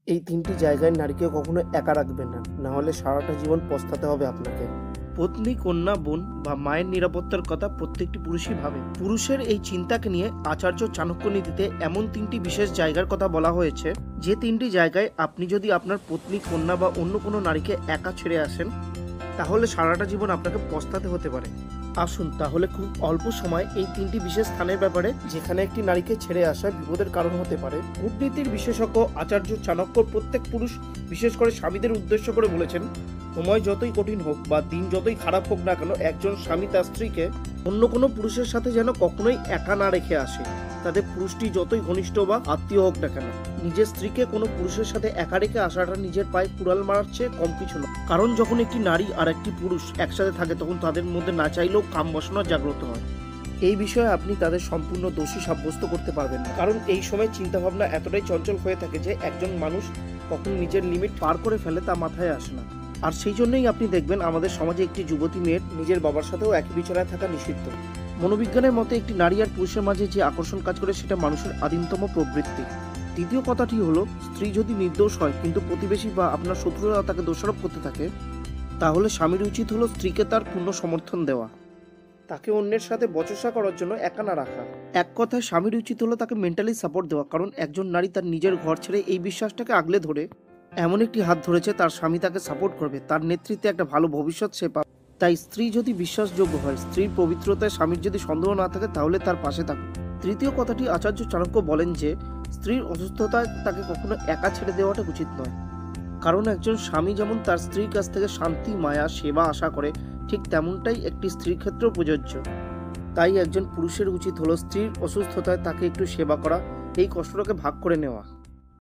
এই ৩টি জায়গায় নারীকে কখনো একা রাখবেন না, না হলে সারাটা জীবন পস্তাতে হবে আপনাকে। পত্নী, কন্যা, বোন বা মায়ের নিরাপত্তার কথা প্রত্যেকটি পুরুষই ভাবে। পুরুষের এই চিন্তাকে নিয়ে আচার্য চাণক্য নীতিতে এমন ৩টি বিশেষ জায়গার কথা বলা হয়েছে, যে ৩টি জায়গায় আপনি যদি আপনার পত্নী, কন্যা বা অন্য কোনো নারীকে একা ছেড়ে আসেন, তাহলে সারাটা জীবন আপনাকে পস্তাতে হতে পারে। আসুন তাহলে খুব অল্প সময় এই ৩টি বিশেষ স্থানের ব্যাপারে, যেখানে একটি নারীকে ছেড়ে আসা বিপদের কারণ হতে পারে। কূটনীতির বিশেষজ্ঞ আচার্য চাণক্য প্রত্যেক পুরুষ, বিশেষ করে স্বামীদের উদ্দেশ্য করে বলেছেন, সময় যতই কঠিন হোক বা দিন যতই খারাপ হোক না কেন, একজন স্বামী তার স্ত্রীকে অন্য কোনো পুরুষের সাথে যেন কখনোই একা না রেখে আসে। তাদের পুরুষটি যতই ঘনিষ্ঠ বা আত্মীয় হোক না কেন, নিজের স্ত্রীকে কোনো পুরুষের সাথে একা রেখে আসাটা নিজের পায়ে কুড়াল মারার চেয়ে কম কিছু নয়। কারণ যখন একটি নারী আর একটি পুরুষ একসাথে থাকে, তখন তাদের মধ্যে না চাইলেও কাম বাসনা জাগ্রত হয়। এই বিষয়ে আপনি তাদের সম্পূর্ণ দোষী সাব্যস্ত করতে পারবেন না, কারণ এই সময় চিন্তাভাবনা এতটাই চঞ্চল হয়ে থাকে যে একজন মানুষ কখন নিজের লিমিট পার করে ফেলে তা মাথায় আসে না। আর সেই জন্যই আপনি দেখবেন আমাদের সমাজে একটি যুবতী মেয়ের নিজের বাবার সাথেও একই বিছানায় থাকা নিষিদ্ধ। মনোবিজ্ঞানের মতে একটি নারী আর পুরুষের মাঝে যে আকর্ষণ কাজ করে, সেটা মানুষের আদিমতম প্রবৃত্তি। দ্বিতীয় কথাটি হলো, স্ত্রী যদি নির্দোষ হয় কিন্তু প্রতিবেশী বা আপনার শত্রুরা তাকে দোষারোপ করতে থাকে, তাহলে স্বামীর উচিত হলো স্ত্রীকে তার পূর্ণ সমর্থন দেওয়া, তাকে অন্যের সাথে বচসা করার জন্য একা না রাখা। এক কথায় স্বামীর উচিত হলো তাকে মেন্টালি সাপোর্ট দেওয়া, কারণ একজন নারী তার নিজের ঘর ছেড়ে এই বিশ্বাসটাকে আগলে ধরে এমন একটি হাত ধরেছে তার স্বামী তাকে সাপোর্ট করবে, তার নেতৃত্বে একটা ভালো ভবিষ্যৎ সে পাবে। তাই স্ত্রী যদি বিশ্বাসযোগ্য হয়, স্ত্রীর পবিত্রতায় স্বামীর যদি সন্দেহ না থাকে, তাহলে তার পাশে থাকুন। তৃতীয় কথাটি, আচার্য চাণক্য বলেন যে স্ত্রীর অসুস্থতায় তাকে কখনো একা ছেড়ে দেওয়াটা উচিত নয়। কারণ একজন স্বামী যেমন তার স্ত্রীর কাছ থেকে শান্তি, মায়া, সেবা আশা করে, ঠিক তেমনটাই একটি স্ত্রীর ক্ষেত্রেও প্রযোজ্য। তাই একজন পুরুষের উচিত হলো স্ত্রীর অসুস্থতায় তাকে একটু সেবা করা, এই কষ্টটাকে ভাগ করে নেওয়া।